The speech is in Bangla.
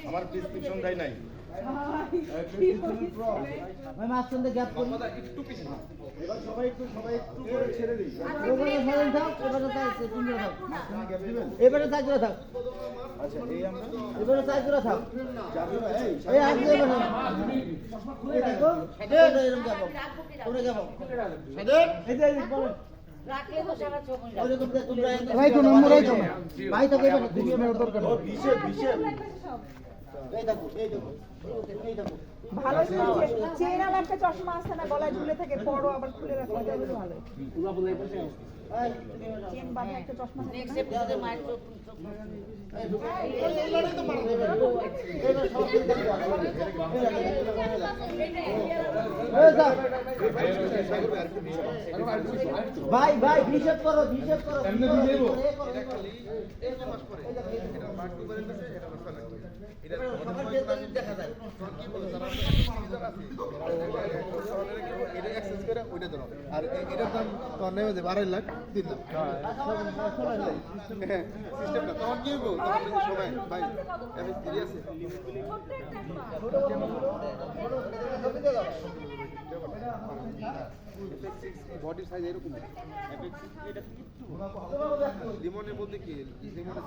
আমার প্রেসক্রিপশন দেয় নাই। ভাই মাঝখানে গ্যাপ করি। এবার সবাই একটু করে ছেড়ে দিই। এবারে সাইড দাও, এবারে সাইড তুমি দাও। মাঝখানে গ্যাপ দিবেন। এবারে সাইড করে থাক। আচ্ছা এই আমরা এবারে সাইড করে থাক। যাবে না এই এই হাত দিয়ে বসো। এই দেখো, এরকম যাবো। তোমরা যাবো। এই যে বলো। রাখলে তো সারা চোখ ওরে তোমরা রাইখো না, আমরা রাইখো না। ভাই তো কইবে না তুমি দরকার ও বিশে এই দেখো, এই দেখো। এই দেখো। ভালো চেনাল একটা চশমা আছে না গলায় ঝুলে থাকে বড় আবার খুলে রাখা যায় ভালো এই তুমি যাও। চেন বাঁধা একটা চশমা থাকে নেক্সট এপিসোডে মাইর চোখ ভাই ভাই হিসাব করো এমনি দিয়ে দেবো। দেখা যায় আর এটার দাম তোমার নেমে যাবে 2.5 লাখ 3 লাখ সিস্টেমটা তখন কি হইব তখন সবাই ভাই আমি সিরিয়াস বডির সাইজ এরকম লিমনের মধ্যে কি লিমনের